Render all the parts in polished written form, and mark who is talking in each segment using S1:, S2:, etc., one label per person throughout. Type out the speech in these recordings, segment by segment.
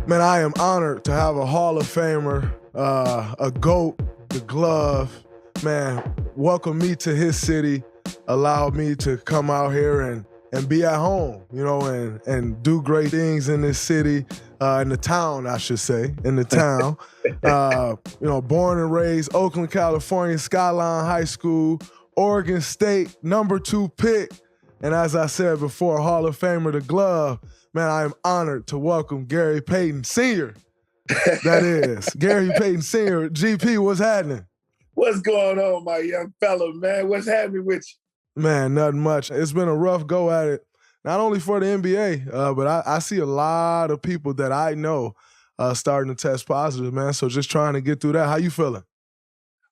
S1: Man, I am honored to have a Hall of Famer, a GOAT, the glove. Man, welcome me to his city, allowed me to come out here and be at home, and do great things in this city, in the town, I should say, in the town. Born and raised Oakland, California, Skyline High School, Oregon State, number 2 pick. And as I said before, Hall of Famer, the glove. Man, I am honored to welcome Gary Payton Sr. That is. Gary Payton Sr. GP, what's happening?
S2: What's going on, my young fella, man? What's happening with you?
S1: Man, nothing much. It's been a rough go at it, not only for the NBA, but I see a lot of people that I know starting to test positive, man. So just trying to get through that. How you feeling?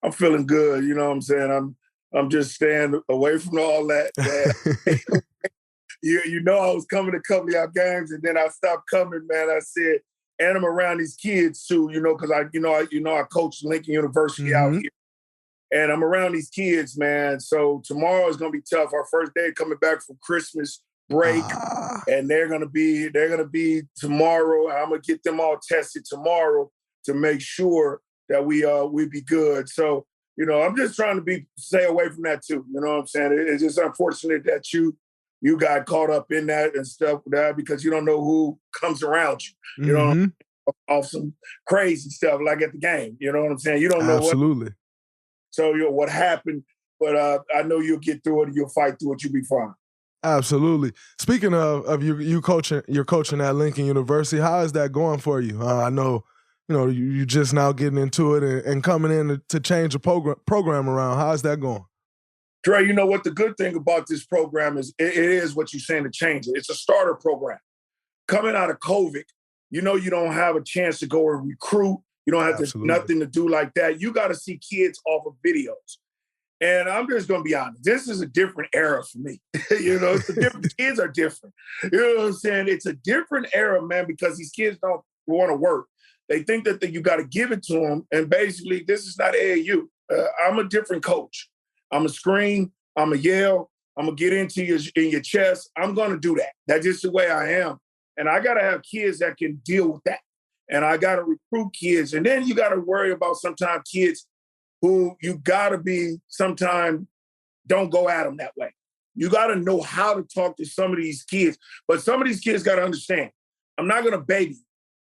S2: I'm feeling good. You know what I'm saying? I'm just staying away from all that. You know, I was coming to a couple of y'all games, and then I stopped coming, man. I said, and I'm around these kids too, because I coach Lincoln University out here, and I'm around these kids, man. So tomorrow is gonna be tough. Our first day coming back from Christmas break, and they're gonna be tomorrow. I'm gonna get them all tested tomorrow to make sure that we be good. So I'm just trying to stay away from that too. You know what I'm saying? It's just unfortunate that you got caught up in that and stuff like that because you don't know who comes around you. You know, off some crazy stuff like at the game. You know what I'm saying? You don't know
S1: Absolutely.
S2: What happened, but I know you'll get through it and you'll fight through it. You'll be fine.
S1: Absolutely. Speaking of you coaching, you're coaching at Lincoln University. How is that going for you? I know, you just now getting into it and coming in to change the program around. How is that going?
S2: Dre, you know what the good thing about this program is? It is what you're saying to change it. It's a starter program. Coming out of COVID, you don't have a chance to go and recruit. You don't have nothing to do like that. You got to see kids off of videos. And I'm just going to be honest. This is a different era for me. Kids are different. You know what I'm saying? It's a different era, man, because these kids don't want to work. They think that you got to give it to them. And basically, this is not AAU. I'm a different coach. I'm a scream. I'm a yell. I'm going to get into your chest. I'm going to do that. That's just the way I am. And I got to have kids that can deal with that. And I got to recruit kids. And then you got to worry about sometimes kids who you got to be sometimes don't go at them that way. You got to know how to talk to some of these kids. But some of these kids got to understand, I'm not going to baby you.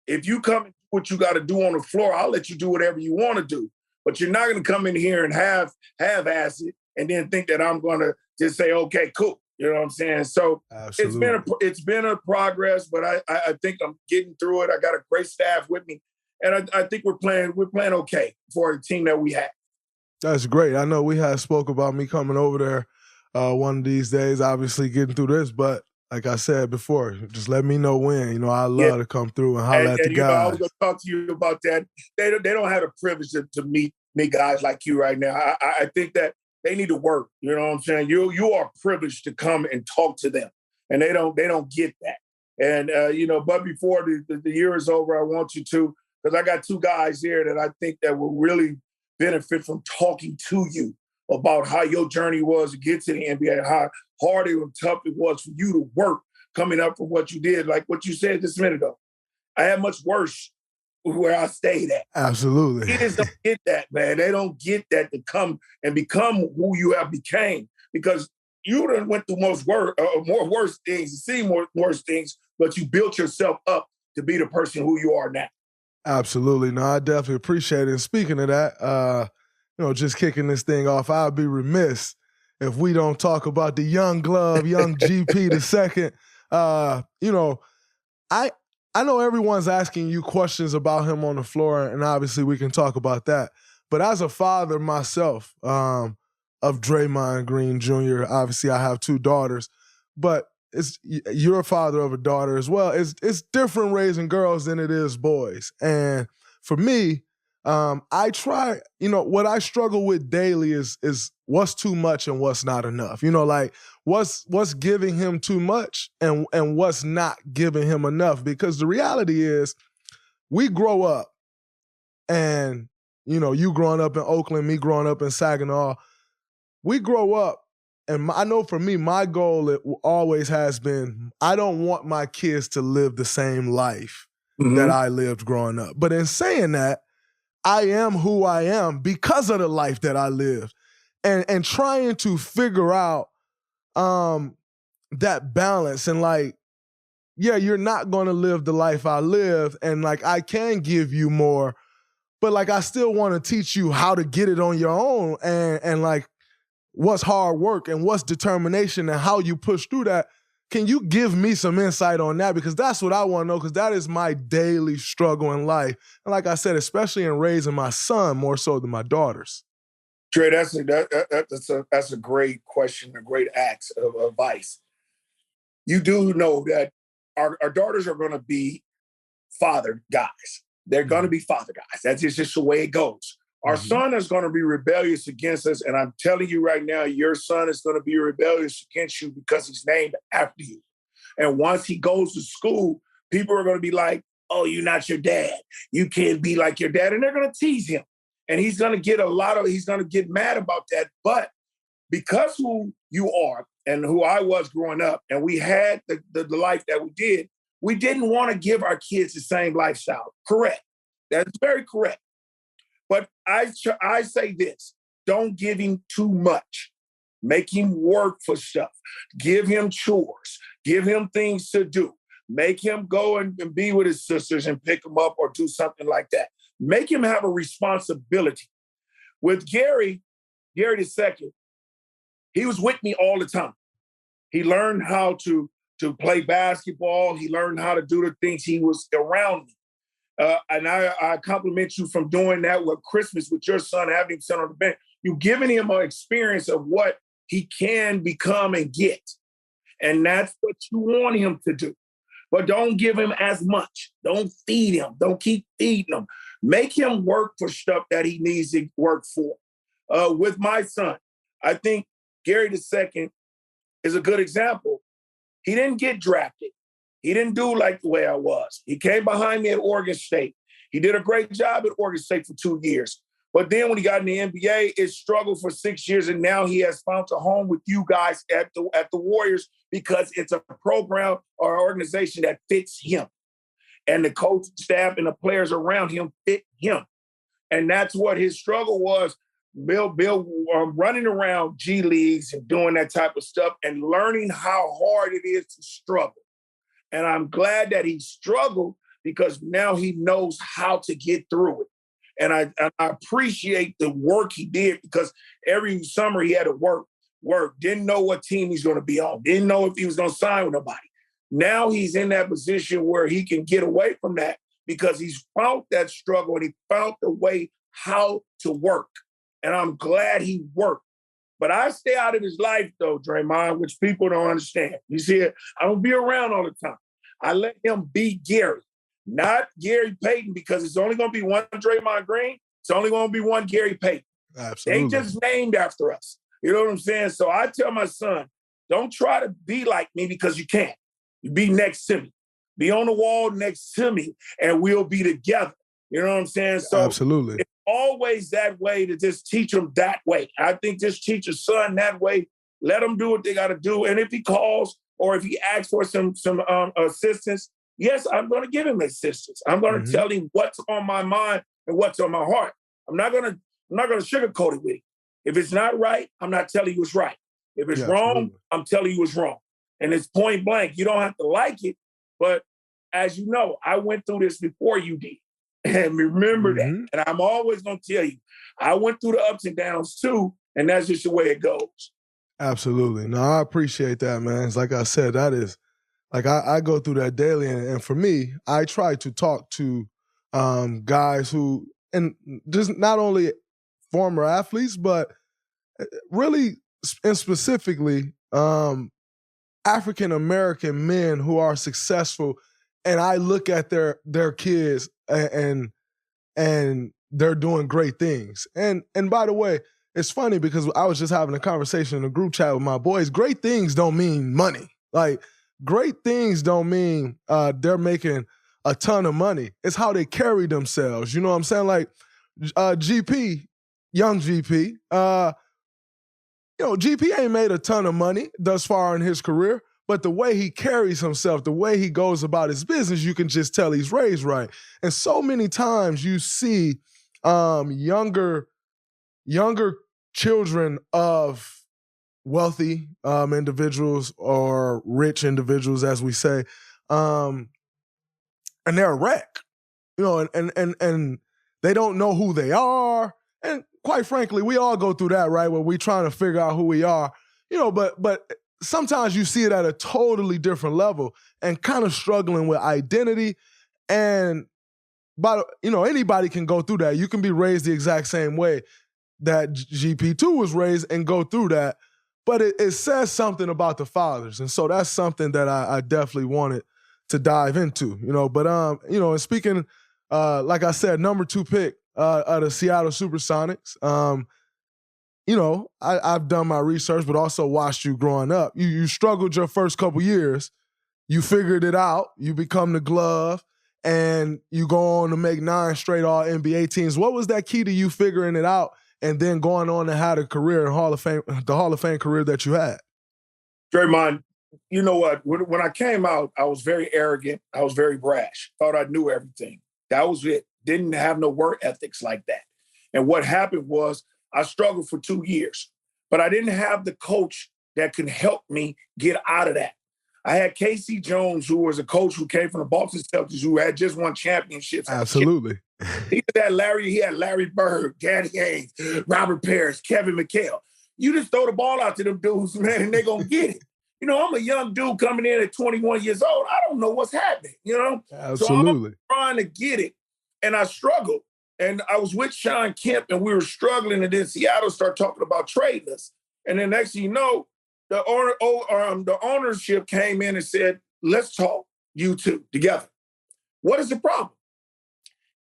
S2: If you come and do what you got to do on the floor, I'll let you do whatever you want to do. But you're not going to come in here and half-ass it and then think that I'm going to just say, okay, cool. You know what I'm saying? So it's been a progress, but I think I'm getting through it. I got a great staff with me, and I think we're playing okay for the team that we have.
S1: That's great. I know we had spoke about me coming over there one of these days, obviously getting through this, but like I said before, just let me know when. I love to come through and holler at the guys.
S2: I was going to talk to you about that. They don't have the privilege to meet guys like you right now. I think that they need to work. You know what I'm saying? You are privileged to come and talk to them, and they don't get that. And but before the year is over, I want you to, because I got 2 guys here that I think that will really benefit from talking to you about how your journey was to get to the NBA, how hard and tough it was for you to work coming up from what you did. Like what you said just a minute ago, I had much worse where I stayed at.
S1: Absolutely.
S2: Kids don't get that, man. They don't get that to come and become who you have became, because you done went through more worse things, seen more worse things, but you built yourself up to be the person who you are now.
S1: Absolutely. No, I definitely appreciate it. And speaking of that, just kicking this thing off, I'd be remiss if we don't talk about the young glove, young GP the second. I know everyone's asking you questions about him on the floor, and obviously we can talk about that. But as a father myself of Draymond Green Jr., obviously I have 2 daughters, but you're a father of a daughter as well. It's different raising girls than it is boys. And for me, I try, what I struggle with daily is what's too much and what's not enough. Like what's giving him too much and what's not giving him enough. Because the reality is we grow up and, you growing up in Oakland, me growing up in Saginaw, we grow up. And I know for me, my goal always has been, I don't want my kids to live the same life that I lived growing up. But in saying that, I am who I am because of the life that I lived. And trying to figure out that balance and like, yeah, you're not going to live the life I live, and like I can give you more, but like I still want to teach you how to get it on your own, and like what's hard work and what's determination and how you push through that. Can you give me some insight on that? Because that's what I want to know, because that is my daily struggle in life. And like I said, especially in raising my son more so than my daughters.
S2: Dre, that's a great question, a great act of advice. You do know that our daughters are going to be father guys. They're going to be father guys. That's just the way it goes. Our son is going to be rebellious against us. And I'm telling you right now, your son is going to be rebellious against you because he's named after you. And once he goes to school, people are going to be like, oh, you're not your dad. You can't be like your dad. And they're going to tease him. And he's going to get mad about that. But because who you are and who I was growing up, and we had the life that we didn't want to give our kids the same lifestyle. Correct. That's very correct. But I say this, don't give him too much. Make him work for stuff. Give him chores. Give him things to do. Make him go and be with his sisters and pick them up or do something like that. Make him have a responsibility. With Gary II, he was with me all the time. He learned how to play basketball. He learned how to do the things. He was around me. And I compliment you from doing that with Christmas with your son, having him sit on the bench. You've given him an experience of what he can become and get. And that's what you want him to do. But don't give him as much. Don't feed him. Don't keep feeding him. Make him work for stuff that he needs to work for. With my son, I think Gary II is a good example. He didn't get drafted. He didn't do like the way I was. He came behind me at Oregon State. He did a great job at Oregon State for 2 years. But then when he got in the NBA, it struggled for 6 years, and now he has found a home with you guys at the Warriors because it's a program or organization that fits him. And the coaching staff and the players around him fit him. And that's what his struggle was, Bill running around G Leagues and doing that type of stuff and learning how hard it is to struggle. And I'm glad that he struggled because now he knows how to get through it. And I appreciate the work he did because every summer he had to work, didn't know what team he's going to be on, didn't know if he was going to sign with nobody. Now he's in that position where he can get away from that because he's found that struggle and he found the way how to work. And I'm glad he worked. But I stay out of his life, though, Draymond, which people don't understand. You see, I don't be around all the time. I let him be Gary, not Gary Payton, because it's only going to be one Draymond Green. It's only going to be one Gary Payton.
S1: Absolutely.
S2: They just named after us. You know what I'm saying? So I tell my son, don't try to be like me because you can't. You be next to me. Be on the wall next to me, and we'll be together. You know what I'm saying? So
S1: absolutely.
S2: It's always that way to just teach them that way. I think just teach your son that way. Let them do what they got to do. And if he calls or if he asks for some assistance, yes, I'm going to give him assistance. I'm going to tell him what's on my mind and what's on my heart. I'm not going to sugarcoat it with him. If it's not right, I'm not telling you it's right. If it's wrong, absolutely. I'm telling you it's wrong. And it's point blank. You don't have to like it. But as you know, I went through this before you did. And remember that. And I'm always going to tell you, I went through the ups and downs too. And that's just the way it goes.
S1: Absolutely. No, I appreciate that, man. It's like I said, that is, like I go through that daily. And for me, I try to talk to guys who, and just not only former athletes, but really and specifically African-American men who are successful. And I look at their kids and they're doing great things. And by the way, it's funny because I was just having a conversation in a group chat with my boys. Great things don't mean money. Like, great things don't mean they're making a ton of money. It's how they carry themselves. You know what I'm saying? Like GP, young GP, GP ain't made a ton of money thus far in his career, but the way he carries himself, the way he goes about his business, you can just tell he's raised right. And so many times you see younger children of wealthy individuals or rich individuals, as we say, and they're a wreck, and they don't know who they are. And quite frankly, we all go through that, right? Where we're trying to figure out who we are, but sometimes you see it at a totally different level and kind of struggling with identity. And, anybody can go through that. You can be raised the exact same way that GP2 was raised and go through that. But it says something about the fathers. And so that's something that I definitely wanted to dive into, But, and speaking, like I said, number 2 pick of the Seattle Supersonics, I've done my research, but also watched you growing up. You struggled your first couple years. You figured it out. You become the glove, and you go on to make 9 straight All-NBA teams. What was that key to you figuring it out and then going on to have a career in the Hall of Fame career that you had?
S2: Draymond, you know what? When I came out, I was very arrogant. I was very brash. Thought I knew everything. That was it. Didn't have no work ethics like that. And what happened was I struggled for 2 years, but I didn't have the coach that could help me get out of that. I had Casey Jones, who was a coach who came from the Boston Celtics, who had just won championships.
S1: Absolutely.
S2: He had Larry Bird, Danny Ainge, Robert Parrish, Kevin McHale. You just throw the ball out to them dudes, man, and they're going to get it. I'm a young dude coming in at 21 years old. I don't know what's happening,
S1: Absolutely.
S2: So I'm trying to get it, and I struggled. And I was with Sean Kemp, and we were struggling, and then Seattle started talking about trading us. And then next thing you know, the ownership came in and said, let's talk, you two, together. What is the problem?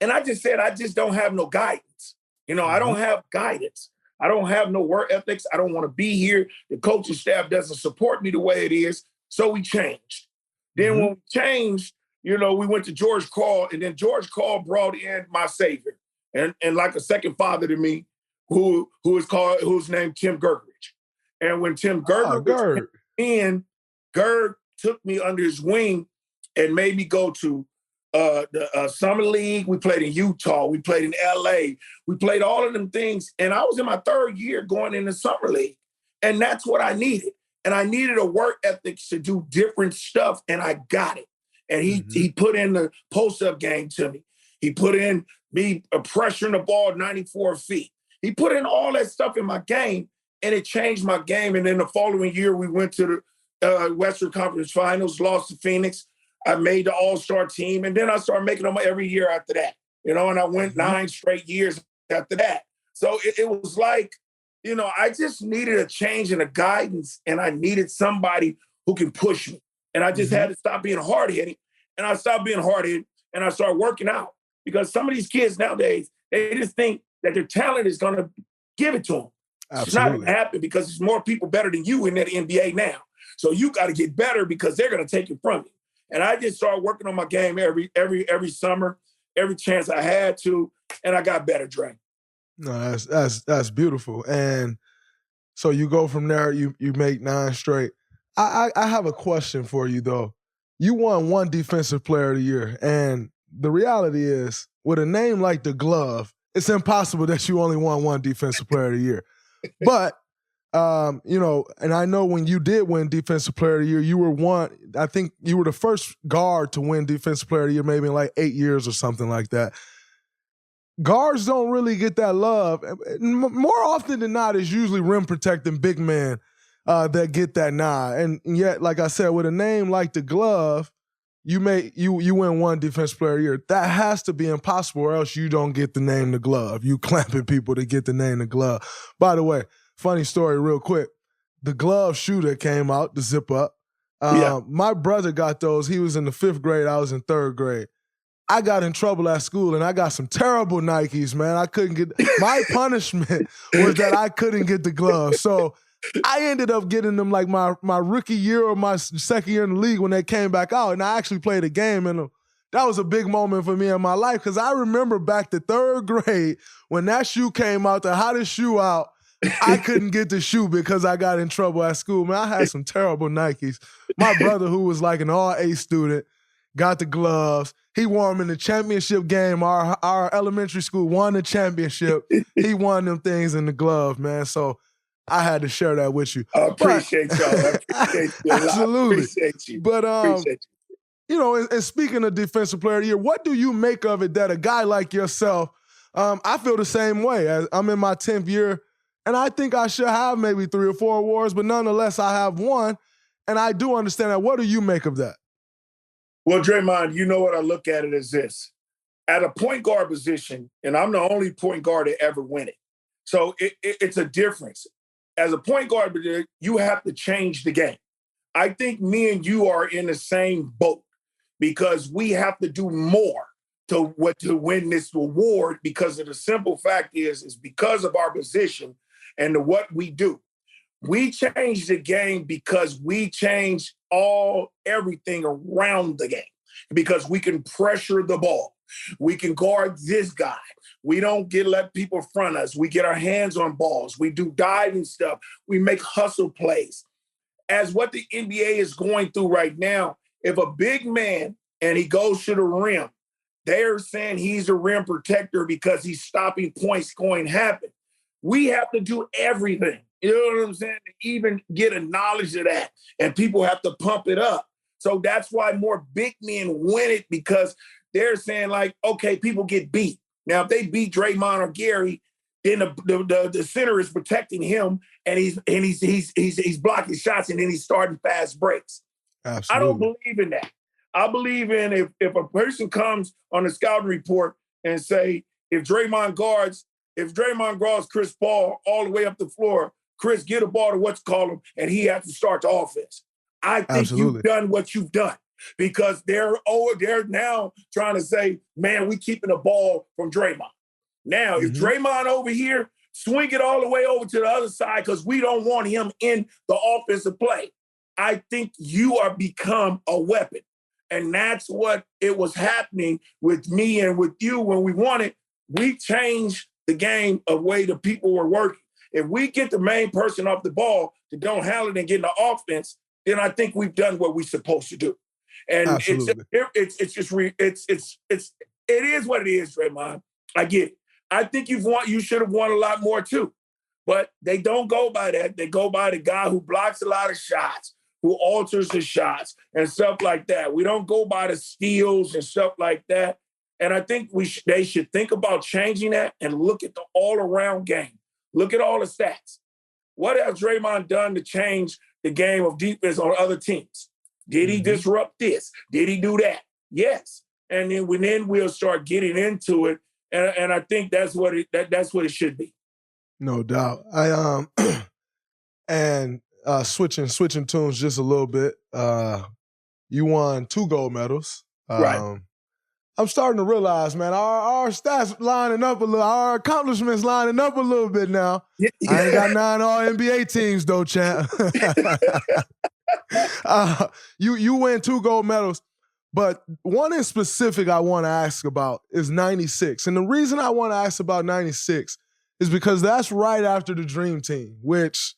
S2: And I just said, I just don't have no guidance. I don't have guidance. I don't have no work ethics. I don't want to be here. The coaching staff doesn't support me the way it is. So we changed. Then when we changed, we went to George Karl, and then George Karl brought in my savior and like a second father to me, who's named Tim Gergerich. And when Tim Gergerich came in, Gerg took me under his wing and made me go to the Summer League. We played in Utah. We played in LA. We played all of them things. And I was in my 3rd year going in the Summer League. And that's what I needed. And I needed a work ethic to do different stuff. And I got it. And he put in the post-up game to me. He put in me pressuring the ball 94 feet. He put in all that stuff in my game, and it changed my game. And then the following year, we went to the Western Conference Finals, lost to Phoenix. I made the All-Star team, and then I started making them every year after that, and I went 9 straight years after that. So it was like, I just needed a change and a guidance, and I needed somebody who can push me. And I just had to stop being hard-headed, and I stopped being hard-headed, and I started working out. Because some of these kids nowadays, they just think that their talent is going to give it to them. Absolutely. It's not going to happen because there's more people better than you in that NBA now. So you got to get better because they're going to take it from you. And I just started working on my game every summer, every chance I had to, and I got better, Dre.
S1: No, that's beautiful. And so you go from there, you make 9 straight. I have a question for you though. You won 1 Defensive Player of the Year, and the reality is, with a name like the Glove, it's impossible that you only won 1 Defensive Player of the Year. But, and I know when you did win Defensive Player of the Year, I think you were the first guard to win Defensive Player of the Year, maybe in like 8 years or something like that. Guards don't really get that love. More often than not, it's usually rim protecting big men that get that nod. And yet, like I said, with a name like the Glove, you win 1 Defensive Player of the Year. That has to be impossible, or else you don't get the name the Glove. You clamping people to get the name the Glove. By the way, funny story real quick. The glove shoe that came out, the zip up. My brother got those. He was in the 5th grade. I was in 3rd grade. I got in trouble at school, and I got some terrible Nikes, man. I couldn't get – my punishment was that I couldn't get the gloves. So I ended up getting them like my rookie year or my 2nd year in the league when they came back out, and I actually played a game in them. That was a big moment for me in my life because I remember back to 3rd grade when that shoe came out, the hottest shoe out. I couldn't get the shoe because I got in trouble at school. Man, I had some terrible Nikes. My brother, who was like an all-A student, got the gloves. He wore them in the championship game. Our elementary school won the championship. He won them things in the glove, man. So I had to share that with you.
S2: I appreciate y'all. I appreciate you a lot.
S1: Absolutely.
S2: Appreciate you.
S1: But,
S2: appreciate you.
S1: You know, and speaking of Defensive Player of the Year, what do you make of it that a guy like yourself, I feel the same way. I'm in my 10th year, and I think I should have maybe 3 or 4 awards, but nonetheless, I have one, and I do understand that. What do you make of that?
S2: Well, Draymond, you know what I look at it as this. At a point guard position, and I'm the only point guard to ever win it. So it's a difference. As a point guard, you have to change the game. I think me and you are in the same boat because we have to do more to win this award, because of the simple fact is because of our position and what we do. We change the game because we change everything around the game, because we can pressure the ball. We can guard this guy. We don't let people front us. We get our hands on balls. We do diving stuff. We make hustle plays. As what the NBA is going through right now, if a big man and he goes to the rim, they're saying he's a rim protector because he's stopping points going to happen. We have to do everything. You know what I'm saying? To even get a knowledge of that. And people have to pump it up. So that's why more big men win it, because they're saying, like, okay, people get beat. Now, if they beat Draymond or Gary, then the center is protecting him, and he's blocking shots, and then he's starting fast breaks.
S1: Absolutely.
S2: I don't believe in that. I believe in if a person comes on the scouting report and say, if Draymond guards Chris Paul all the way up the floor, Chris, get a ball to what's called him, and he has to start the offense. I think
S1: Absolutely.
S2: You've done what you've done, because they're now trying to say, man, we keeping the ball from Draymond. Now, if Draymond over here, swing it all the way over to the other side because we don't want him in the offensive play. I think you are become a weapon. And that's what it was happening with me and with you when we won it. We changed the game of way the people were working. If we get the main person off the ball to don't handle it and get in the offense, then I think we've done what we're supposed to do. And it is what it is, Draymond. I get it. I think you should have won a lot more too. But they don't go by that. They go by the guy who blocks a lot of shots, who alters the shots and stuff like that. We don't go by the steals and stuff like that. And I think they should think about changing that and look at the all-around game. Look at all the stats. What has Draymond done to change the game of defense on other teams? Did he disrupt this? Did he do that? Yes. And then we'll start getting into it. And I think that's what it should be.
S1: No doubt. Switching tunes just a little bit. You won 2 gold medals.
S2: Right.
S1: I'm starting to realize, man, our stats lining up a little, our accomplishments lining up a little bit now. Yeah. I ain't got 9 All-NBA teams though, champ. You win 2 gold medals, but one in specific I want to ask about is 96. And the reason I want to ask about 96 is because that's right after the Dream Team, which,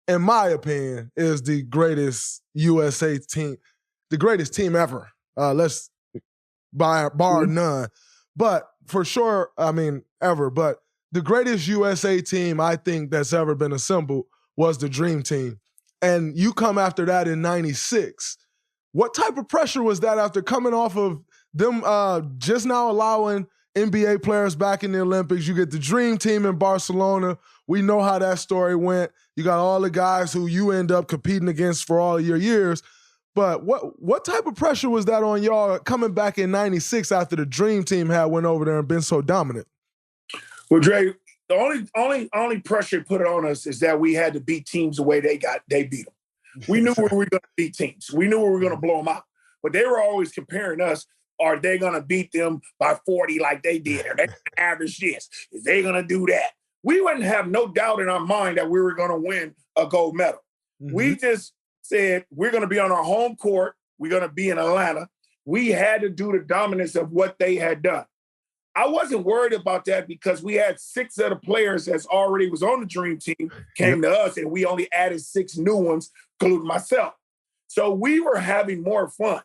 S1: in my opinion, is the greatest USA team, the greatest team ever. Let's bar none. But for sure, I mean, ever. But the greatest USA team I think that's ever been assembled was the Dream Team. And you come after that in 96. What type of pressure was that after coming off of them just now allowing NBA players back in the Olympics? You get the Dream Team in Barcelona. We know how that story went. You got all the guys who you end up competing against for all of your years. But what type of pressure was that on y'all coming back in 96 after the Dream Team had went over there and been so dominant?
S2: Well, Dre, the only pressure put on us is that we had to beat teams the way they beat them. We knew we were going to beat teams. We knew we were going to blow them out. But they were always comparing us. Are they going to beat them by 40 like they did? Are they going to average this? Is they going to do that? We wouldn't have no doubt in our mind that we were going to win a gold medal. We just said, we're going to be on our home court. We're going to be in Atlanta. We had to do the dominance of what they had done. I wasn't worried about that because we had 6 other players that's already was on the dream team came to us, and we only added 6 new ones, including myself. So we were having more fun.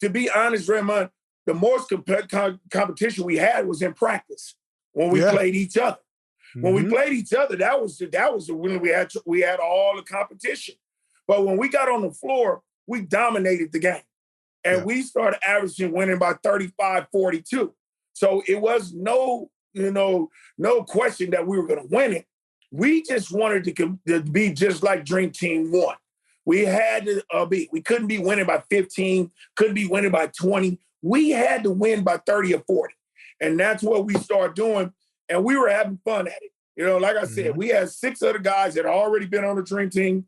S2: To be honest, Draymond, the most competition we had was in practice when we played each other. When we played each other, that was when we had all the competition. But when we got on the floor, we dominated the game. And we started averaging winning by 35-42. So it was no question that we were going to win it. We just wanted to be just like Dream Team 1. We had to be. We couldn't be winning by 15, couldn't be winning by 20. We had to win by 30 or 40. And that's what we started doing. And we were having fun at it. Like I said, we had 6 other guys that had already been on the Dream Team.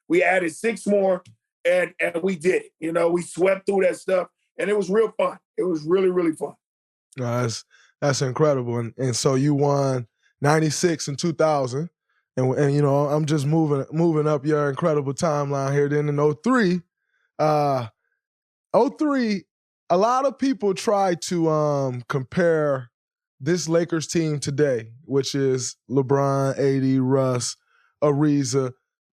S2: We added 6 more, and we did it. We swept through that stuff, and it was real fun. It was really, really fun.
S1: That's incredible. And so you won 96 and 2000. And I'm just moving up your incredible timeline here. Then in 03, a lot of people try to compare this Lakers team today, which is LeBron, AD, Russ, Ariza,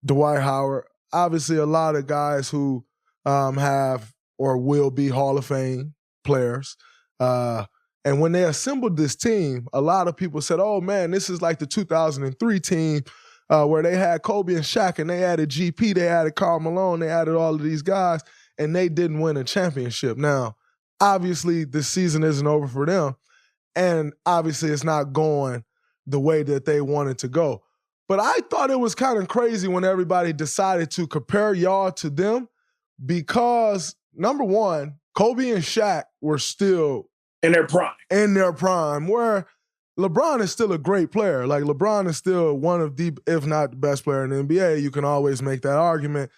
S1: Dwight Howard. Obviously, a lot of guys who have or will be Hall of Fame players. And when they assembled this team, a lot of people said, oh, man, this is like the 2003 team where they had Kobe and Shaq, and they added GP, they added Karl Malone, they added all of these guys, and they didn't win a championship. Now, obviously, this season isn't over for them, and obviously it's not going the way that they wanted to go. But I thought it was kind of crazy when everybody decided to compare y'all to them because, number one, Kobe and Shaq were still
S2: in their prime,
S1: where LeBron is still a great player. Like, LeBron is still one of the, if not the best player in the NBA. You can always make that argument.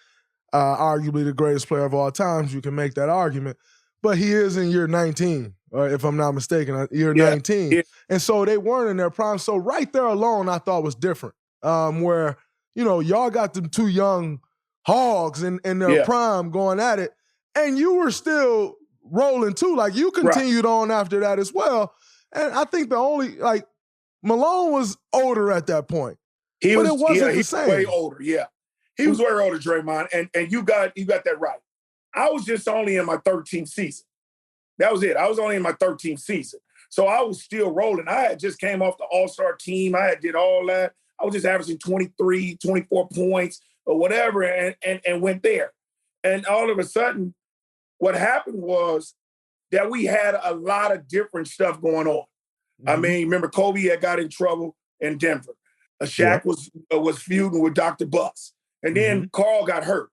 S1: Arguably the greatest player of all times, you can make that argument. But he is in year 19, if I'm not mistaken, year 19. Yeah. And so they weren't in their prime. So right there alone, I thought was different. Where, y'all got them 2 young hogs in their prime going at it, and you were still rolling too. Like, you continued on after that as well. And I think Malone was older at that point.
S2: He was
S1: the same.
S2: Way older, yeah. He was way older, Draymond, and you got that right. I was just only in my 13th season. That was it. I was only in my 13th season. So I was still rolling. I had just came off the All-Star team. I had did all that. I was just averaging 23, 24 points or whatever and went there. And all of a sudden, what happened was that we had a lot of different stuff going on. I mean, remember Kobe had got in trouble in Denver. Shaq was feuding with Dr. Buss. And then Karl got hurt.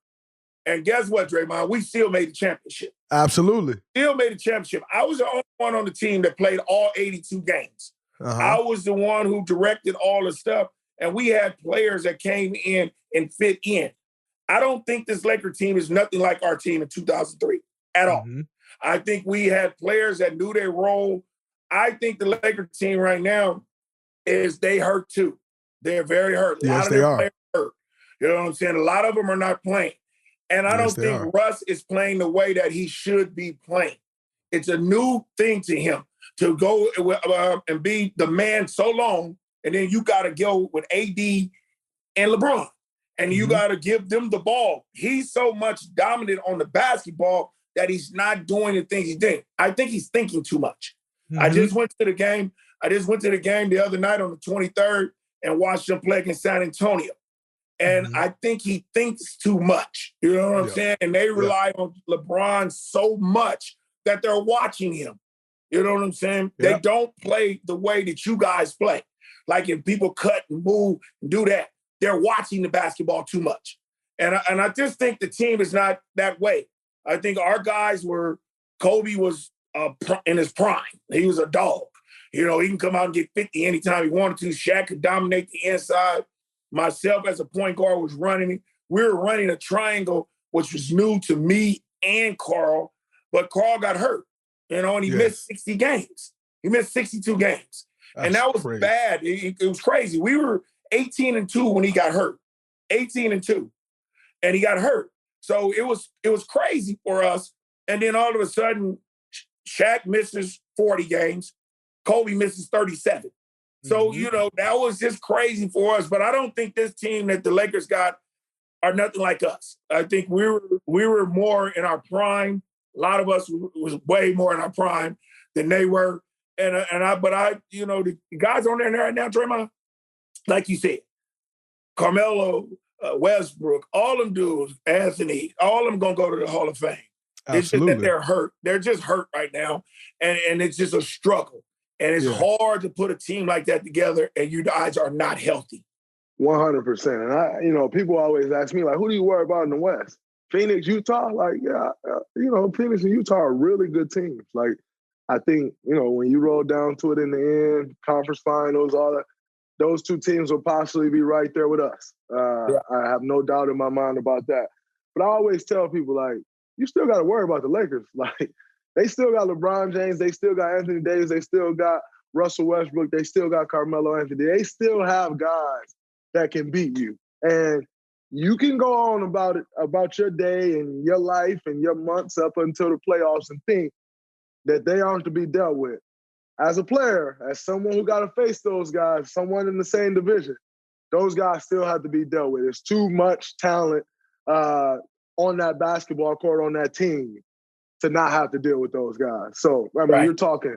S2: And guess what, Draymond? We still made the championship.
S1: Absolutely.
S2: Still made the championship. I was the only one on the team that played all 82 games. I was the one who directed all the stuff. And we had players that came in and fit in. I don't think this Laker team is nothing like our team in 2003 at all. I think we had players that knew their role. I think the Laker team right now they hurt too. They're very hurt. A lot of their players hurt. You know what I'm saying? A lot of them are not playing. And I don't think Russ is playing the way that he should be playing. It's a new thing to him to go and be the man so long, and then you got to go with AD and LeBron, and you got to give them the ball. He's so much dominant on the basketball that he's not doing the things he's doing. I think he's thinking too much. I just went to the game. The other night on the 23rd and watched them play against San Antonio. And I think he thinks too much. You know what I'm saying? And they rely on LeBron so much that they're watching him. You know what I'm saying? They don't play the way that you guys play. Like, if people cut and move and do that, they're watching the basketball too much. And I just think the team is not that way. I think our guys Kobe was in his prime. He was a dog. He can come out and get 50 anytime he wanted to. Shaq could dominate the inside. Myself as a point guard was running it. We were running a triangle, which was new to me and Karl, but Karl got hurt, and he missed 60 games. He missed 62 games. And that was crazy. Bad. It was crazy. We were 18-2 when he got hurt. 18-2. And he got hurt. So it was crazy for us. And then all of a sudden, Shaq misses 40 games. Kobe misses 37. So, you know, that was just crazy for us. But I don't think this team that the Lakers got are nothing like us. I think we were more in our prime. A lot of us was way more in our prime than they were. But you know, the guys on there right now, Draymond, like you said, Carmelo, Westbrook, all them dudes, Anthony, all of them gonna go to the Hall of Fame.
S1: Absolutely.
S2: It's just that they're hurt. They're just hurt right now, and it's just a struggle. And it's hard to put a team like that together, and you guys are not healthy.
S3: 100%. And you know, people always ask me, like, who do you worry about in the West? Phoenix, Utah? Like, yeah, you know, Phoenix and Utah are really good teams. Like, I think, you know, when you roll down to it in the end, conference finals, all that, those two teams will possibly be right there with us. I have no doubt in my mind about that. But I always tell people, like, you still got to worry about the Lakers. Like, they still got LeBron James. They still got Anthony Davis. They still got Russell Westbrook. They still got Carmelo Anthony. They still have guys that can beat you. And you can go on about your day and your life and your months up until the playoffs and think that they aren't to be dealt with. As a player, as someone who got to face those guys, someone in the same division, those guys still have to be dealt with. There's too much talent on that basketball court, on that team, to not have to deal with those guys. So, I mean, you're talking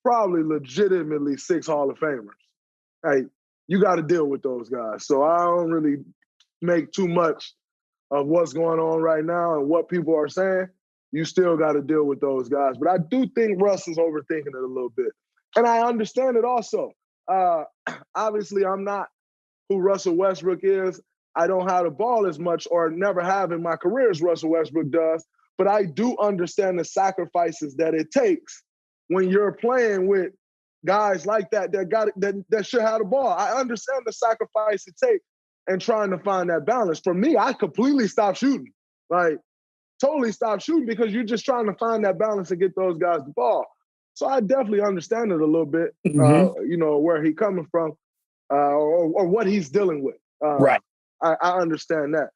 S3: probably legitimately 6 Hall of Famers. Like, you got to deal with those guys. So I don't really make too much of what's going on right now and what people are saying. You still got to deal with those guys. But I do think Russ is overthinking it a little bit. And I understand it also. Obviously, I'm not who Russell Westbrook is. I don't have the ball as much, or never have in my career, as Russell Westbrook does. But I do understand the sacrifices that it takes when you're playing with guys like that that should have the ball. I understand the sacrifice it takes and trying to find that balance. For me, I completely stopped shooting. Like, totally stopped shooting, because you're just trying to find that balance and get those guys the ball. So I definitely understand it a little bit, you know, where he's coming from or what he's dealing with.
S2: Right.
S3: I understand that.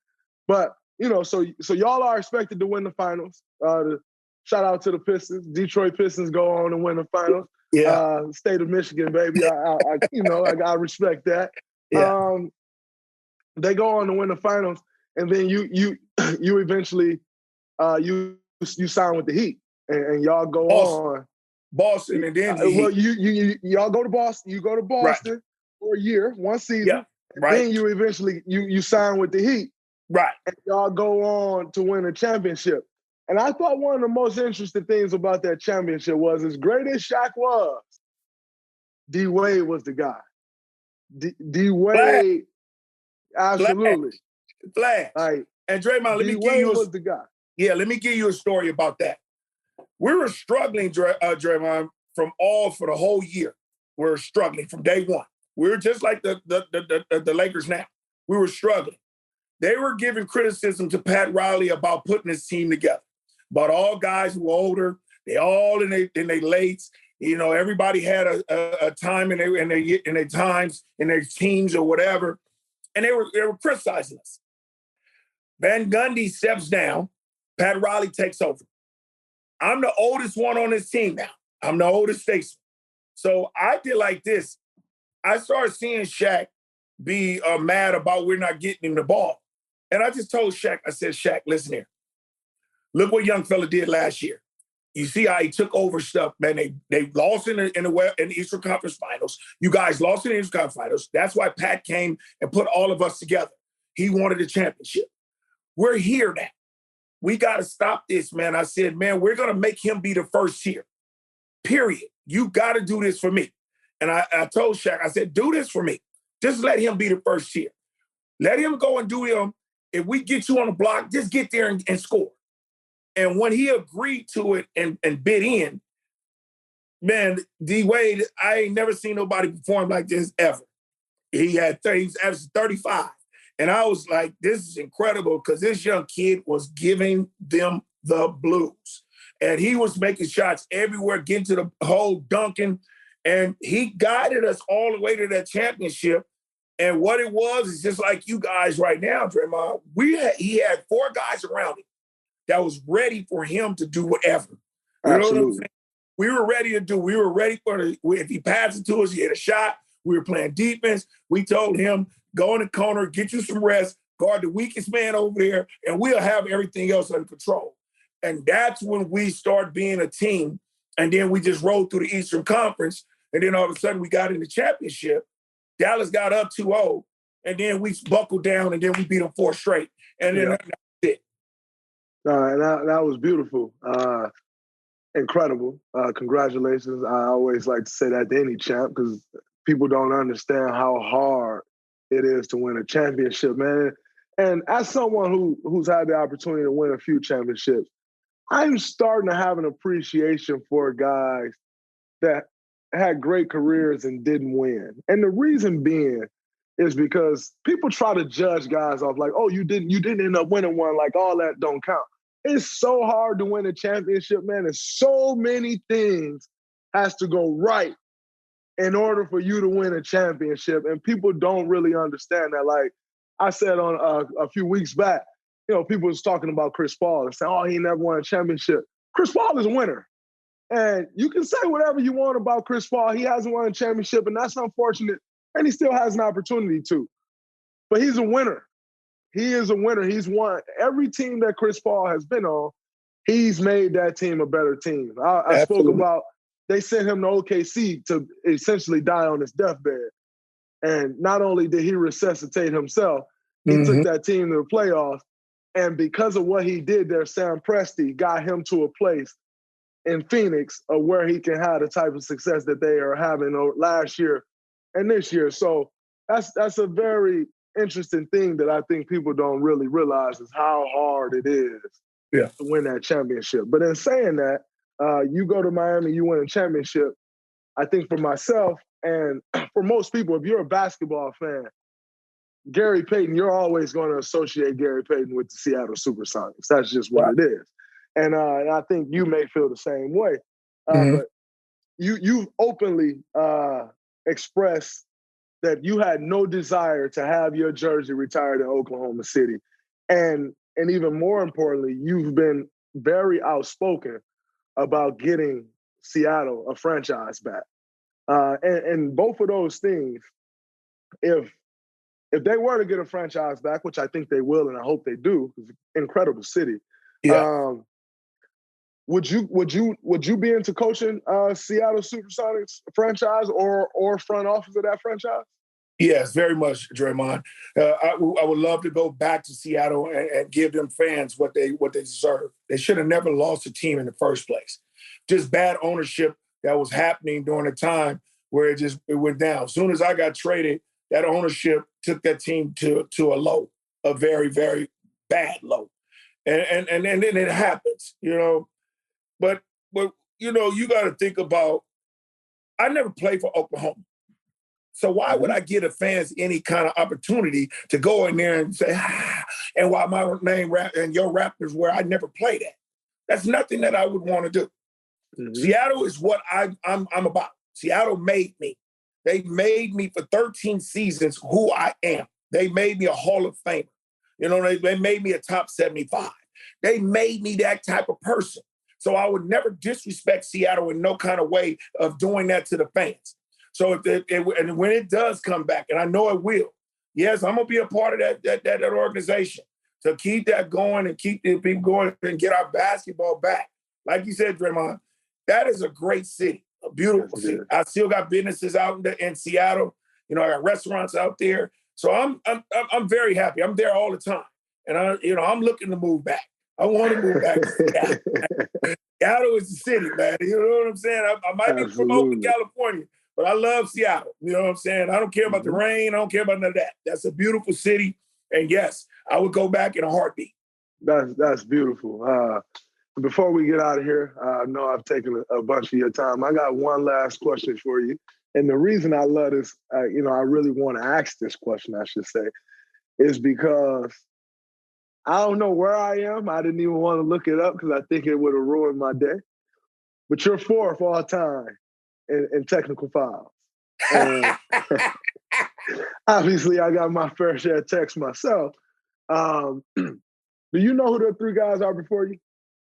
S3: But, you know, so y'all are expected to win the finals. Shout out to the Pistons. Detroit Pistons go on and win the finals.
S2: Yeah.
S3: State of Michigan, baby. I respect that.
S2: Yeah.
S3: They go on to win the finals, and then you eventually you sign with the Heat, and y'all go on.
S2: Boston, and then
S3: y'all go to Boston. You go to Boston for a year, one season.
S2: Yeah. Right.
S3: Then you eventually you sign with the Heat.
S2: Right.
S3: And y'all go on to win a championship. And I thought one of the most interesting things about that championship was, as great as Shaq was, D Wade was the guy. D Wade, absolutely.
S2: Flash.
S3: Like,
S2: and Draymond, let me give you
S3: was the guy.
S2: Yeah, let me give you a story about that. We were struggling, Draymond, for the whole year. We were struggling from day one. We were just like the Lakers now. We were struggling. They were giving criticism to Pat Riley about putting his team together. About all guys who were older, they all in their lates. You know, everybody had a time in their times, in their teams or whatever. And they were criticizing us. Van Gundy steps down. Pat Riley takes over. I'm the oldest one on this team now. I'm the oldest statesman. So I did like this. I started seeing Shaq be mad about we're not getting him the ball. And I just told Shaq, I said, Shaq, listen here. Look what young fella did last year. You see how he took over stuff, man. They lost in the Eastern Conference Finals. You guys lost in the Eastern Conference Finals. That's why Pat came and put all of us together. He wanted a championship. We're here now. We got to stop this, man. I said, man, we're going to make him be the first here. Period. You got to do this for me. And I told Shaq, I said, do this for me. Just let him be the first here. Let him go and do him. If we get you on the block, just get there and score. And when he agreed to it and bid in, man, D Wade, I ain't never seen nobody perform like this ever. He was averaging 35. And I was like, this is incredible, because this young kid was giving them the blues. And he was making shots everywhere, getting to the hole, dunking. And he guided us all the way to that championship. And what it was is just like you guys right now, Draymond. He had 4 guys around him that was ready for him to do whatever. You know what I'm saying? we were ready to do. We were ready for if he passed it to us, he hit a shot. We were playing defense. We told him, go in the corner, get you some rest, guard the weakest man over there, and we'll have everything else under control. And that's when we start being a team. And then we just rolled through the Eastern Conference. And then all of a sudden we got in the championship. Dallas got up 2-0. And then we buckled down and then we beat them 4 straight. And then that's it.
S3: That was beautiful. Incredible. Congratulations. I always like to say that to any champ because people don't understand how hard it is to win a championship, man. And as someone who's had the opportunity to win a few championships, I'm starting to have an appreciation for guys that had great careers and didn't win. And the reason being is because people try to judge guys off like, oh, you didn't end up winning one, like all that don't count. It's so hard to win a championship, man. And so many things has to go right in order for you to win a championship. And people don't really understand that. Like I said on a few weeks back, people was talking about Chris Paul and saying, oh, he never won a championship. Chris Paul is a winner. And you can say whatever you want about Chris Paul. He hasn't won a championship, and that's unfortunate. And he still has an opportunity to. But he's a winner. He is a winner. He's won every team that Chris Paul has been on. He's made that team a better team. I spoke about they sent him to OKC to essentially die on his deathbed. And not only did he resuscitate himself, he took that team to the playoffs. And because of what he did there, Sam Presti got him to a place in Phoenix of where he can have the type of success that they are having last year and this year. So that's a very interesting thing that I think people don't really realize is how hard it is to win that championship. But in saying that, you go to Miami, you win a championship. I think for myself and for most people, if you're a basketball fan, Gary Payton, you're always going to associate Gary Payton with the Seattle Supersonics. That's just what it is. And I think you may feel the same way. But you openly expressed that you had no desire to have your jersey retired in Oklahoma City. And even more importantly, you've been very outspoken about getting Seattle a franchise back. And both of those things, if they were to get a franchise back, which I think they will, and I hope they do, it's an incredible city. Would you be into coaching Seattle Supersonics franchise or front office of that franchise?
S2: Yes, very much, Draymond. I would love to go back to Seattle and give them fans what they deserve. They should have never lost a team in the first place. Just bad ownership that was happening during a time where it went down. As soon as I got traded, that ownership took that team to a low, a very, very bad low. And then it happens, But you got to think about, I never played for Oklahoma. So why would I give the fans any kind of opportunity to go in there and say, and why my name and your Raptors where I never played at? That's nothing that I would want to do. Seattle is what I'm about. Seattle made me. They made me for 13 seasons who I am. They made me a Hall of Famer. They made me a top 75. They made me that type of person. So I would never disrespect Seattle in no kind of way of doing that to the fans. So and when it does come back, and I know it will, yes, I'm gonna be a part of that organization to keep that going and keep the people going and get our basketball back. Like you said, Draymond, that is a great city, a beautiful city. I still got businesses out in Seattle. I got restaurants out there. So I'm very happy. I'm there all the time, and I'm looking to move back. I want to move back to Seattle. Seattle is the city, man. You know what I'm saying? I might be from Oakland, California, but I love Seattle. You know what I'm saying? I don't care about the rain. I don't care about none of that. That's a beautiful city. And yes, I would go back in a heartbeat.
S3: That's beautiful. Before we get out of here, I know I've taken a bunch of your time. I got one last question for you. And the reason I love this, I really want to ask this question, I should say, is because I don't know where I am. I didn't even want to look it up because I think it would have ruined my day. But you're fourth all time in technical fouls. And obviously, I got my fair share of techs myself. Do you know who the 3 guys are before you?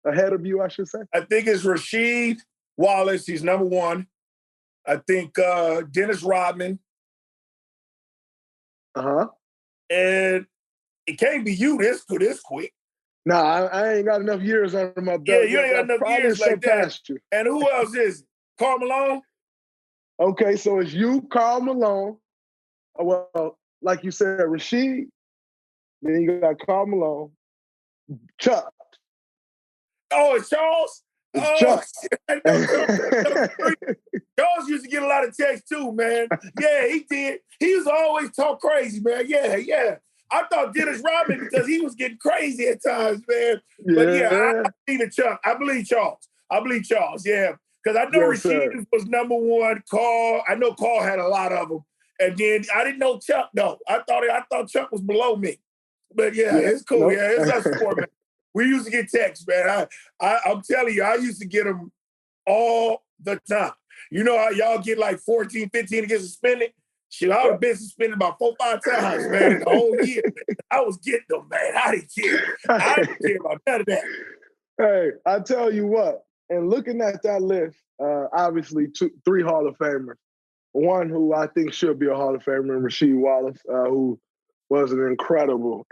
S3: Ahead of you, I should say?
S2: I think it's Rasheed, Wallace, he's number one. I think Dennis Rodman.
S3: Uh-huh.
S2: And it can't be you this quick.
S3: Nah, I ain't got enough years under my belt.
S2: Yeah, you ain't got enough years like that.
S3: You.
S2: And who else is it? Karl Malone?
S3: Okay, so it's you, Karl Malone. Well, like you said, Rasheed. Then you got Karl Malone. Chuck.
S2: Oh, it's Charles?
S3: It's Chuck.
S2: I know Charles used to get a lot of texts too, man. Yeah, he did. He used to always talk crazy, man. Yeah. I thought Dennis Rodman because he was getting crazy at times, man. Yeah. But yeah, I believe Chuck. I believe Charles. Yeah. Because I know Rasheed was number one. Carl, I know Carl had a lot of them. And then I didn't know Chuck, though. I thought Chuck was below me. But yeah, it's cool. Nope. Yeah, it's us four, man. We used to get texts, man. I'm telling you, I used to get them all the time. You know how y'all get like 14, 15 to get suspended? Shit, I would have been suspended about 4 or 5 times, man, in the whole year. I was getting them, man. I didn't care about none of that.
S3: Hey, I tell you what, and looking at that list, obviously 3 Hall of Famers. One who I think should be a Hall of Famer, Rasheed Wallace, who was an incredible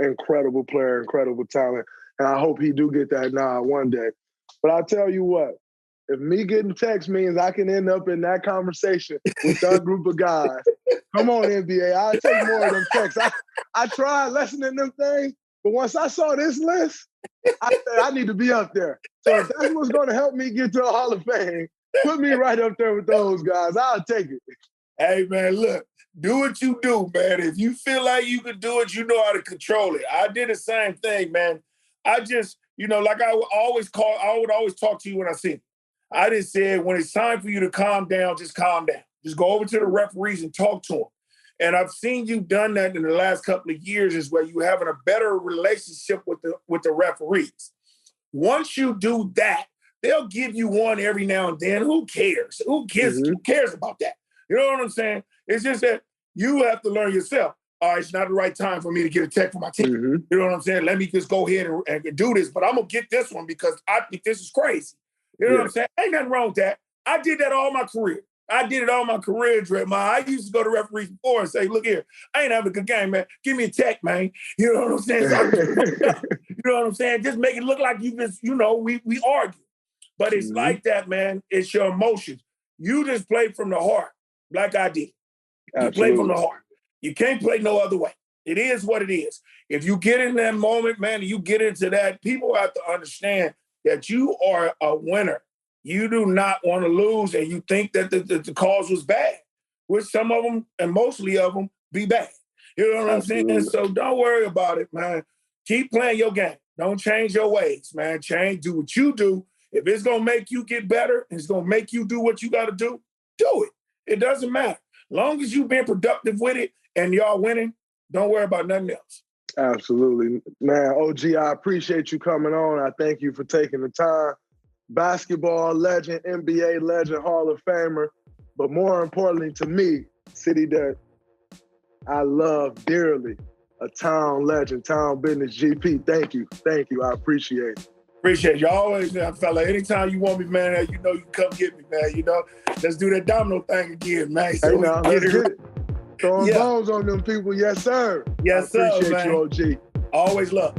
S3: player, incredible talent. And I hope he do get that nod one day. But I'll tell you what, if me getting text means I can end up in that conversation with that group of guys, come on, NBA, I'll take more of them texts. I tried listening to them things, but once I saw this list, I said I need to be up there. So if that's what's going to help me get to a Hall of Fame, put me right up there with those guys. I'll take it.
S2: Hey, man, look, do what you do, man. If you feel like you can do it, you know how to control it. I did the same thing, man. I just, like I would always talk to you when I see you. I just said, when it's time for you to calm down, just calm down. Just go over to the referees and talk to them. And I've seen you done that in the last couple of years, is where you having a better relationship with the referees. Once you do that, they'll give you one every now and then. Who cares? Who cares? Mm-hmm. Who cares about that? You know what I'm saying? It's just that you have to learn yourself. All right, it's not the right time for me to get a check for my team. Mm-hmm. You know what I'm saying? Let me just go ahead and do this, but I'm going to get this one because I think this is crazy. You know what I'm saying? Ain't nothing wrong with that. I did that all my career. Draymond. I used to go to referees before and say, look here, I ain't having a good game, man. Give me a check, man. You know what I'm saying? You know what I'm saying? Just make it look like you just, we argue. But it's like that, man. It's your emotions. You just play from the heart like I did. You play from the heart. You can't play no other way. It is what it is. If you get in that moment, man, you get into that, people have to understand that you are a winner. You do not want to lose, and you think that the cause was bad, which some of them, and mostly of them, be bad. You know what I'm saying? So don't worry about it, man. Keep playing your game. Don't change your ways, man. Do what you do. If it's going to make you get better, and it's going to make you do what you got to do it. It doesn't matter. As long as you've been productive with it and y'all winning, don't worry about nothing else.
S3: Absolutely. Man, OG, I appreciate you coming on. I thank you for taking the time. Basketball legend, NBA legend, Hall of Famer. But more importantly to me, city that I love dearly, a town legend, town business GP. Thank you. I appreciate it.
S2: Appreciate you always, man, fella. Anytime you want me, man, you can come get me, man. Let's do that domino thing again, man.
S3: So now, let's get it. Throwing bones on them people, yes, sir.
S2: Yes, sir, man.
S3: Appreciate you, OG.
S2: Always love.